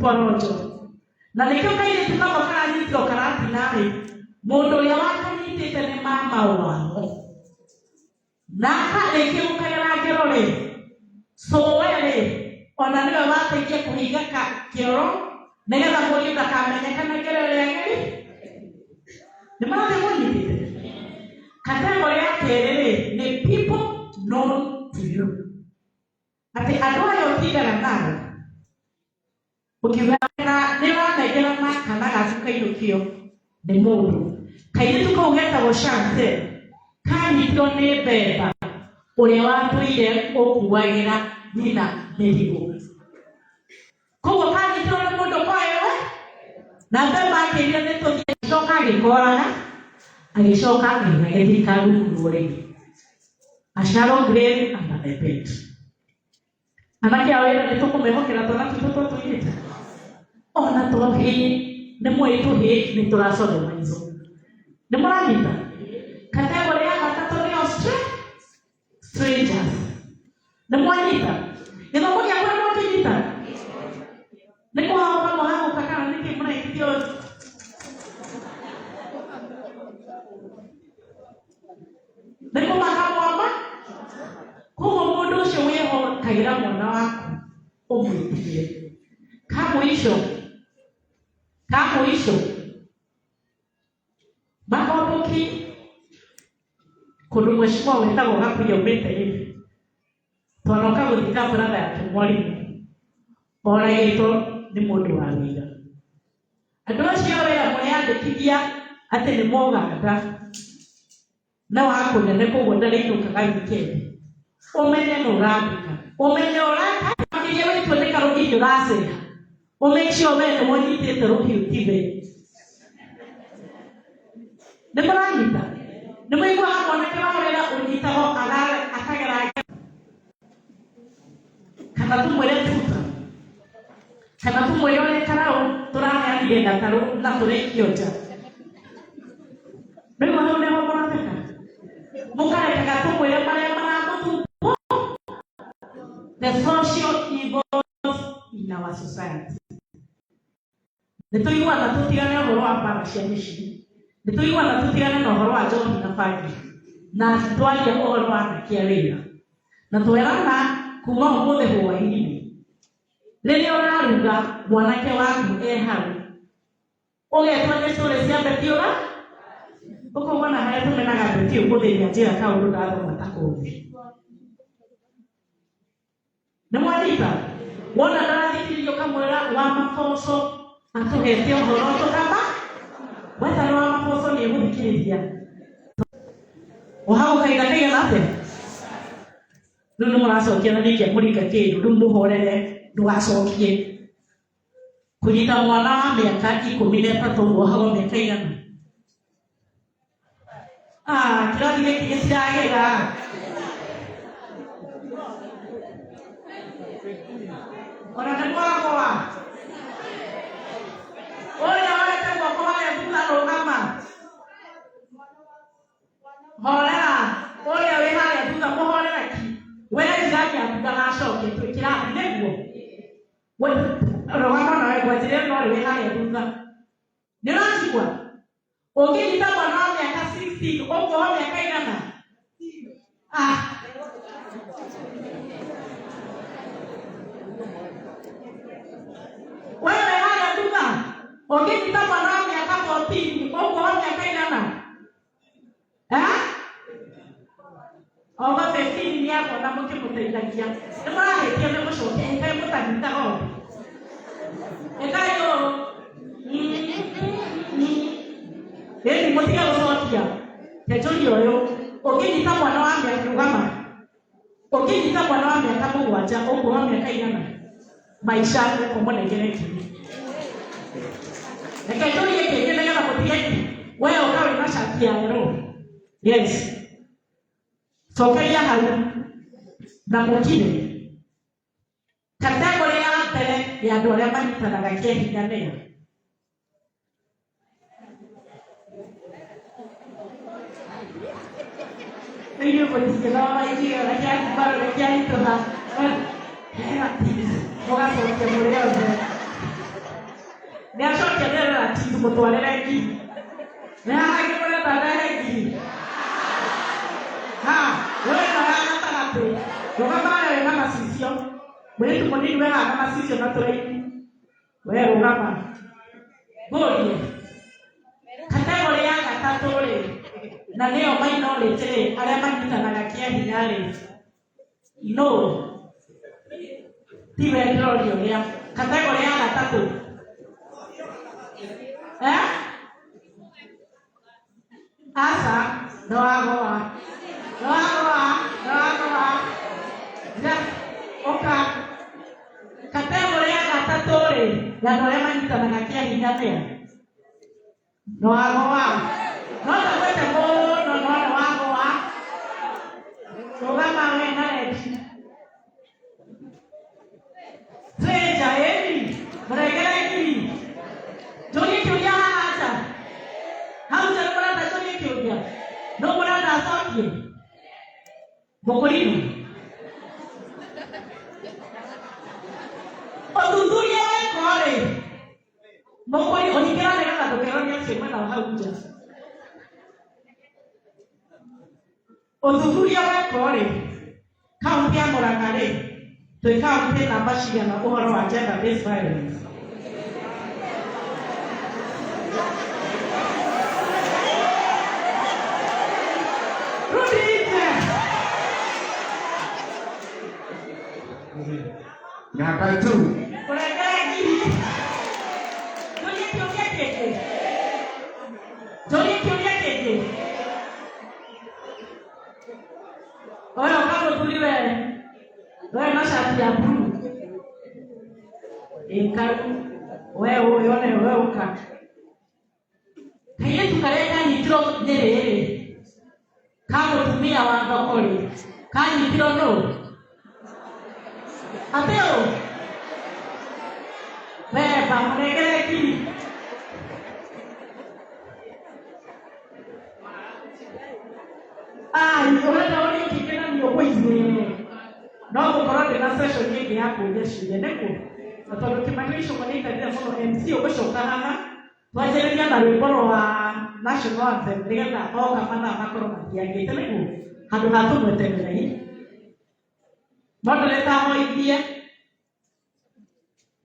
twarojo na nikio kaire tukamo kana nyitiro karati nari mundu ya wakanyitite ne mama wao naka lekio kaira gerore so wele ona niwe wateithia kuhinga kioro negetha mũriũ ndakamenyekana gerore ng'eri nĩ marathe mũnyitĩte. Kategori ya kerĩ nĩ people known to you. Atĩ andũ aya ũtigana nao ũkiuga nĩ wanengera na kana gaku kainũkio nĩ mũndũ. Kairĩtu kau getagwo Shante kanyitirwo nĩ mbemba ũrĩa watũire ũkuagĩra nyina mĩrigo. Koguo kanyitirwo nĩ mũndũ kwayo na mbemba akĩirio nĩ tũthiĩ agĩcoka agĩkoraga agĩcoka agĩthika rungu rũrĩrĩ a shallow grave under the bed. Anake a wĩra nĩ tũkũmehokera twana tũtũ tũtũirĩte ona tũhĩ nĩ mwĩ tũhĩ nĩ tũracore maitho nĩ mũranyita. Kategori ya gatatũ nĩyo strangers nĩ mwanyita gĩthomo gĩa kũrĩa mũkĩnyita nĩ kũhaũka mũhaũka kana nĩkĩ mũrekithio nĩ kũmaka mwamba. Koguo mũndũ ũcio wĩhokagĩra mwana waku ũmwĩtirie kamũico makomboki kũndũ mweciwa wetagwo Gakuya umĩte hivi twanoka gũthika brother yake mwarimũ oragĩtwo nĩ mũndũ wa wĩra. Andũ acio wĩra mũreyandĩkithia atĩ nĩ Mũganda na wakũnene koguo ndarĩinũkaga wikendi ũmenye nĩ ũrandĩka ũmenye ũrakĩria wĩtwo nĩ karũgiri ũracĩha ũmake sure we nĩ mũnyitĩte rũhiũ tibe. Nĩ mũranyita nĩ mũiguaga mwanake wa wĩra ũnyitagwo akagera kana tũmwĩre tuta kana tũmwĩre ũrĩa karaũ tũraheanire gatarũ na tũrĩkio nja. Rĩu hau nĩho mũrateka mũkarekaga tũmwĩre marĩa maramũthumbua the social evils in our society. Nĩ tũiguana tũtigane ũhoro wa mbara cia mĩciĩ, nĩ tũiguana tũtigane na ũhoro wa njohi na bangi na twarie ũhoro wa anake a wĩra na twerana kuma ũmũthĩ hwaĩ-inĩ rĩrĩa ũraruga mwanake waku hau ũgetwo nĩ cũrĩ cia mbetiũra ũkauona harĩa tũmenaga mbeti ũkũthĩria njĩra kaũndũ ndathoma ta kũthĩ. Nĩ mwanyita wona ndarathikĩrĩrio kamwĩra wa maboco atũhete ũhoro tũkamba wetano wa maboco nĩ egũthikĩrĩria hau kahinda kaigana atĩa. Rĩu nĩ mũracokia na nĩkĩa mũringa kĩndũ rĩu mũhorere ndũgacokie kũnyita mwana wa mĩaka 13 wohagwo mĩaka igana. Kĩrathi gĩkĩ gĩtiragĩra ona nĩ mwakwa ũrĩa warete guoko harĩa thutha rũgama horera ũrĩa wĩ harĩa thutha mũhorera ki wĩrĩgithania ndũgagacoke kĩrathi nĩguo rũgama nawe gwanjĩrĩra no wĩ harĩa thutha nĩ ũracigua ũngĩnyita mwana wa mĩaka 16 ũkuoha mĩaka igana. Wewe harĩa thutha ũngĩnyita mwana wa mĩaka 14 ũkuoha mĩaka igana. Oga 15 nĩ akona mũkĩmũteithagia nĩ mũrahĩtia nĩ mũcoke ĩkaĩ mũtanyita hothe ĩkaĩ ũũ ĩni mũtiga gũcokia kĩnjũri ũyũ ũngĩnyita mwana wa mĩaka rũgama ũngĩnyita mwana wa mĩaka 7 ũkuoha mĩaka igana maisha nĩko mũnengere kĩrĩ reke njũrie kĩngĩ nĩgetha mũtige we ũkawe na shati ya yellow. Yes cokeria hau na mũkire. Kategori ya mbere ya andũ arĩa manyitanaga kĩhinya nĩyo nĩguo mũtikĩthoma icio na kĩambaro nĩ kĩaritũha mũgacokia mũrĩ othe Masisi mutwarire ngiri. Nĩhangĩ mũrenda ndehe ngiri. Wewe na gatagatĩ. Rũgama wewe na macicio. Mũirĩtu mũnini wewe na macicio na tũraini. Wewe rũgama. Ngũrie. Kategori ya gatatũ rĩ. Na nĩyo minority rĩ, arĩa manyitanaga kĩahinya rĩ. No. Tiwe ndĩrorio rĩa. Kategori ya gatatũ. Asa, no agora. Oka. Kategori ya gatatũ rĩ, ya andũ arĩa manyitanaga kĩahinya rĩa. No agora. No takwete mũno no agora. Rũgama we na reji. Treja eni, mũregere ngiri. Njũrie kĩũria haha nja. Hau nja nĩmũrenda njũrie kĩũria. No mũrenda acokie. Mũkũrinũ. Ũthuthuria wekwo rĩ. Mũkũri ũhingĩra nĩgetha ndũkeronie acio mwena wa hau nja. Ũthuthuria wekwo rĩ. Kaunti ya Mũrang'a rĩ. Twĩ kaunti namba cigana ũhoro wa gender based violence. Miaka tu. Kurengera ngiri. Njũrie kĩũria kĩngĩ. Oya ũkamũthuri we na shati ya blue. Ĩkaru. We yone we ũka. Kairĩtu karĩa kanyitirwo Nyĩrĩ rĩ. Ka mũtumia wa thoko rĩ. Kanyitirwo nũ? Ateo. Beba mũregere ngiri. Ũrenda ũrĩa ũkĩkenanio kwa inyuĩ. No gũkorwo ndĩna session ĩngĩ ya kũũria ciũria nĩkũ. Na tondũ Kĩmani Ichung'wa nĩaikarire mũno MC ũgũcoka haha. Twanjĩrĩria na rwĩmbo rwa national anthem nĩgetha oka mathaa makorwo matiagĩte nĩkũ. Handũ ha tũmwetererei. No ndĩretahoithie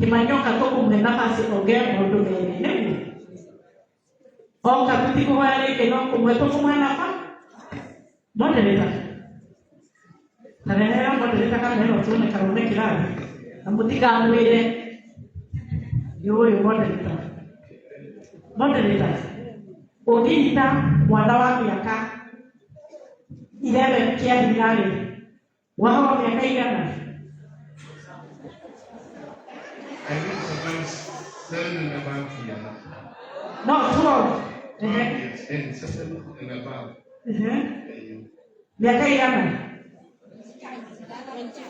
Kĩmani oka tũkũmũhe nafasi onge maũndũ merĩ nĩkũ. Oka tũtikũhoya rĩngĩ no kũmwe tũkũmũhe nafasi. Moderator. Tarehera moderator kama hilo tuone karone kirabi. Na mutika mwire. Yoyo moderator. Moderator. Odita mwana wa miaka 11 kĩahinya rĩ. Wao miaka igana. I think sometimes 7 and above here. No, 12. Yes, and 7 and above. Miaka igana. 25.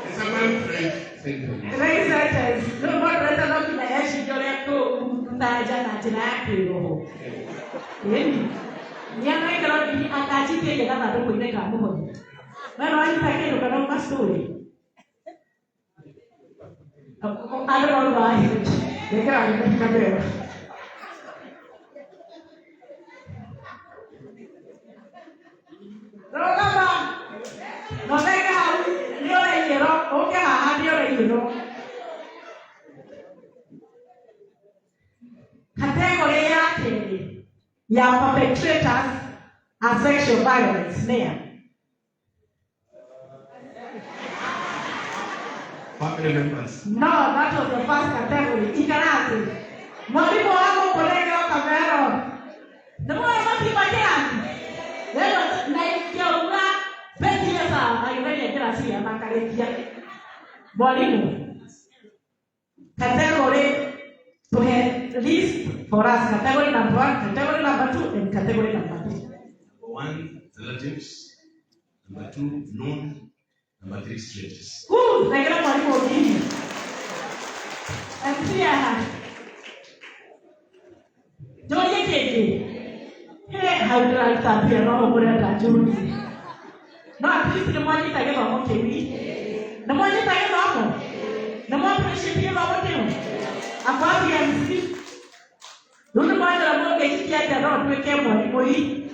It's a very French sentence. Very sentence. No more better not to the edge of your taja na jina yake roho. Yeni. Yana ikara ni akachite ya kana ndo kuine ka muho. Wewe wanitaka ndo kana mastori. Ada ndo bahi. Dekara ni kabeo. Rogama. Nonega ndio leo, okay ndio leo. Category yake ya perpetrators of sexual violence nea. Family members. No, that was the first category. Ikarati. Mwalimu wako kolege wa kamera. Ndio matibatia. Leo na ikiwa peti ya saa ayuwele kila siku anakalekia. Mwalimu. Category to have list for us. Category number 1, category number 2, and category number 3. 1, relatives. Number 2, known. Number 3, strangers. Nagira mwalimu ojini. Atia. Joye keje. Haudra tapia no murenda juni. No at least the money tage ba mo kewi. The money tage ba mo. appreciate you about him. Akwapi ya mziki. Nuna mwana la mwaka ichiki ya jaro tuweke mwalimu hii.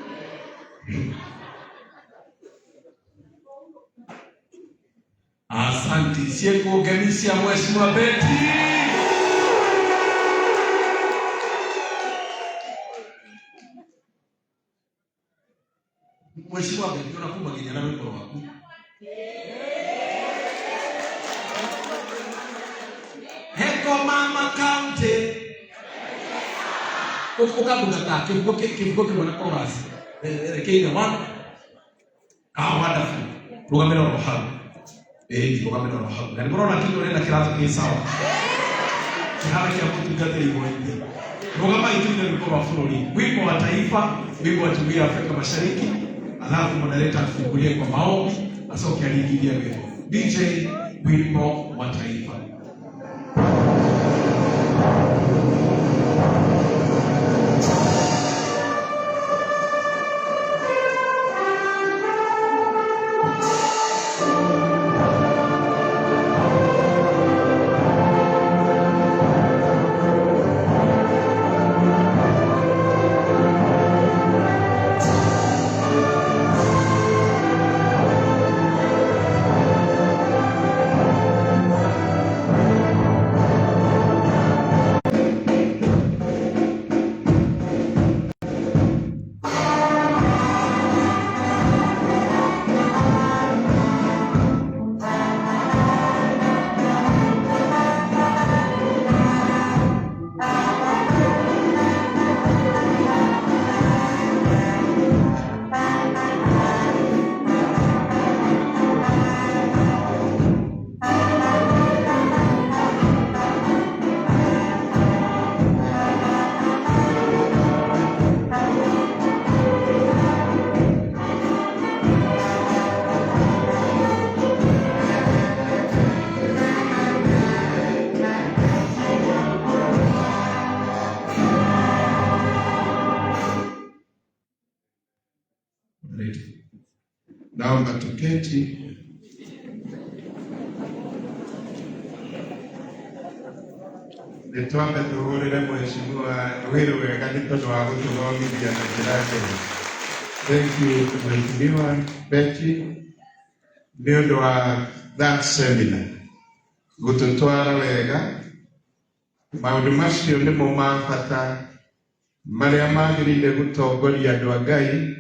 Asante. Sieko Ganisia Mheshimiwa Betty. Mheshimiwa Betty unakumba kijana wako wako. Heko Mama County. Ukabuka ta kivuko mwana chorus. Kenya one. Wonderful. Tukamera roho. Tukamera roho. Na mbona kitu nenda kirazo ni sawa. Kihara kia kutugateri mwende. Rogama itinde mkoa wa Florida. Wimbo wa taifa, wimbo wa Jumuiya ya Afrika Mashariki. Alafu moderator tufungulie kwa maombi. Asa ukialigilia wewe. DJ wimbo wa taifa. Naomba tuketi. Nitwambe tuhurire Mheshimiwa Wĩrũ wega nĩ tondũ wa gũtũthomithia na njĩra njega. Thank you Mheshimiwa Betty nĩ ũndũ wa that seminar gũtũtwara wega. Maũndũ macio nĩmo ma bata marĩa magĩrĩire gũtongoria andũ a Ngai.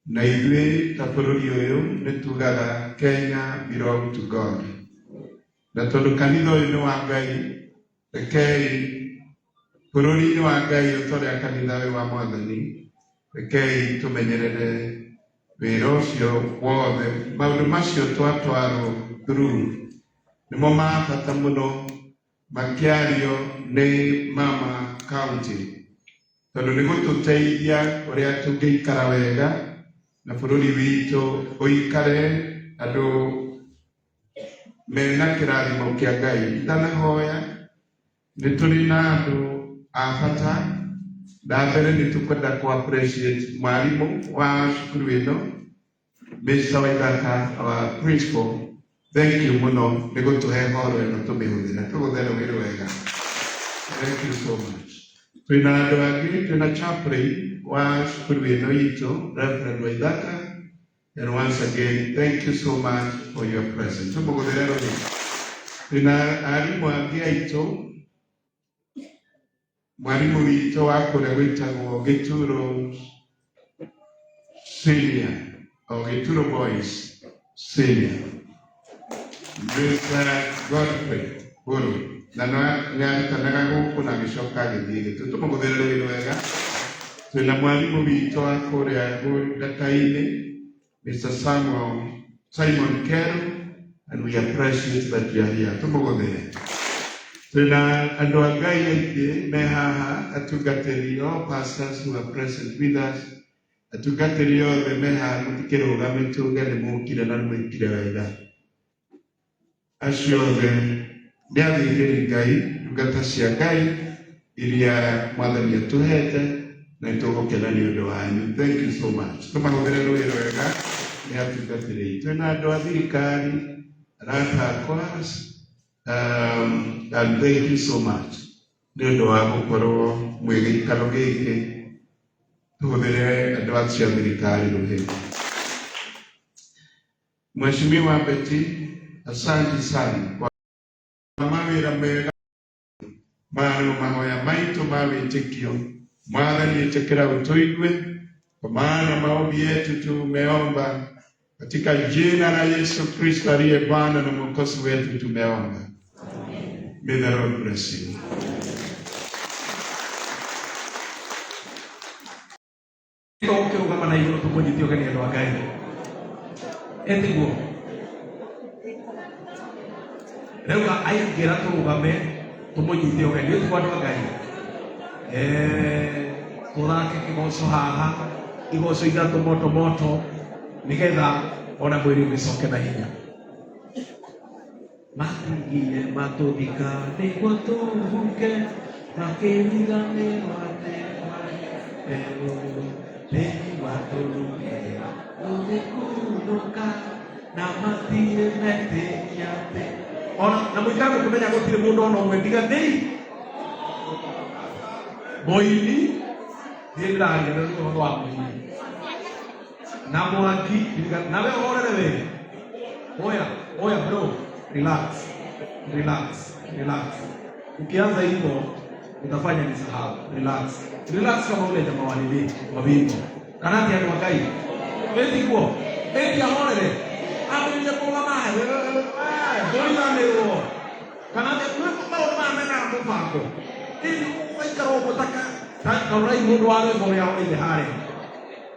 Na ithuĩ ta bũrũri ũyũ nĩ tugaga Kenya belong to God. Na tondũ kanitha ũyũ nĩ wa Ngai, rekei bũrũri-inĩ wa Ngai ũtũrĩa kanitha ũyũ wa Mwathani, rekei tũmenyerere wĩra ũcio wothe. Maũndũ macio twatwarwo through nĩmo ma bata mũno makĩario nĩ Mama County, tondũ nĩ gũtũteithia ũrĩa tũngĩikara wega na bũrũri witũ ũikare andũ mena kĩrathimo kĩa Ngai. Ndanahoya nĩ tũrĩ na andũ a bata. Na mbere nĩ tũkwenda ku appreciate mwarimũ wa cukuru ĩno, Mr. Waithaka, our principal. Thank you mũno nĩ gũtũhe horo ĩno tũmĩhũthĩra. Tũgũthere wĩra wega. Thank you so much. Twĩna andũ angĩ, twĩna chaplain wa cukuru ĩno itũ, Reverend Waithaka. And once again, thank you so much for your presence. Tũmũgũthĩre rũrĩ. Twĩna arimũ angĩ aitũ, mwarimu witũ wa kũrĩa gwĩtagwo Gĩturo Senior, o Gĩturo Boys Senior, Mr. Godfrey Buru. Na nĩ arutanaga gũkũ na gĩcoka agĩthiĩ Gĩturo. Tũmũgũthĩre rũrĩ wega. Twĩna mwarimu witũ wa kũrĩa Gatainĩ, Mr. Simon Kero, and we appreciate that you are here. Tũmũgũthĩre. Twĩna andũ a Ngai aingĩ me haha, atungatĩri, all pastors who are present with us, atungatĩri othe me haha mũtikĩrũgame tuge nĩ mũkire na mwĩkire wega. Acio othe nĩ athĩnjĩri Ngai, ndungata cia Ngai iria Mwathani atũhete na nĩtũgũkena nĩ ũndũ wanyu. Thank you so much. Tũmahũthĩre rũĩ rwega nĩ atungatĩri. Twĩna andũ a thirikari, arata akwa, And thank you so much. Ndio wako koro mwege kalogeke tuhudhere adwatsi ya thirikari ruheni. Mheshimiwa Betty, asante sana kwa mawira mega mano mahoya maito mawitikio Mwathani itikira utuigwe, kwa maana maombi yetu tumeomba katika jina la Yesu Kristo aliye Bwana na Mwokozi wetu tumeomba. Amen. May the Lord bless you. Ito kama na hiyo tumujitio kani ndo agai. Etiguo. Leo ayingira turugame tumujitio kani ndo ndo agai. Turake kigoco haha igoco igato moto nigetha ona mwiri ugicoke na hinya matigire matuthika niguo tuhuke makiriganirwo nĩwatũrũke tũgĩkunũka na matirĩ metĩkia atĩ ona na mũikare kũmenya gũtirĩ mũndũ ona ũmwe tiga thĩi Moini ndĩraria na ũhoro wa Moini na Mwangi na wewe unaona wewe oya bro relax ukianza hivyo utafanya nisahau. Relax kama ule jamaa walili mabingo kanati ya wakai eti amorele amenye kwa mama boina leo kanati kwa mama na mpako ili uikaro kutaka kaurai mundu wale bore yao ile hare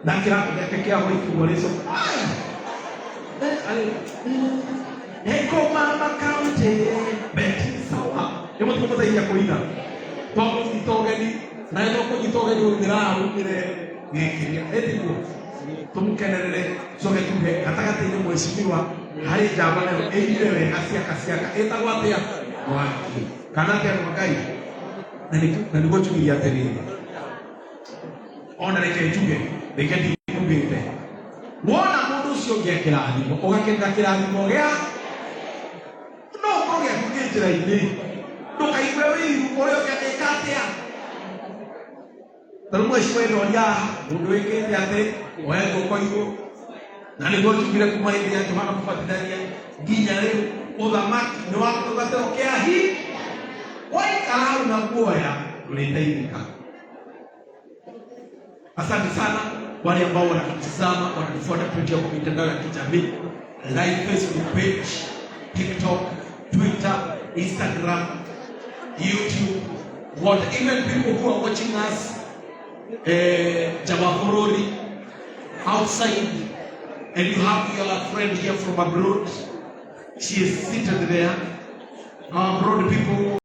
na kila kutekea kwa ikibolezo eko mama kaunti beti sawa yemo tuko zaidi ya kuina kwa kujitogeni na ndio kujitogeni undirao ile ngikiria etiko tumukenere soge tuge katakati ile mheshimiwa hari jamba leo ejiwe asiaka etagwatia waki kanake makai na niko chukiria tena ona reke tuge reke tugite wona mundu ucio ngekirathimo ugakenda kirathimo gya no koge kugitira ini ndukaiwe wiru urio ngekatia tarumo ishwendo ya mundu wikite ati oego koigo na niguo tugire kumairia Johana kufatithania nginya riu uthamaki ni wako ugaterokea hii waikara na kuoya ulitaidika. Asante sana wale ambao wanatutazama, wanatufuata kupitia kwa mitandao ya kijamii, live Facebook page, TikTok, Twitter, Instagram, YouTube, what even people who are watching us Jabafurori outside, and you have your friend here from abroad. She is seated there. Our abroad people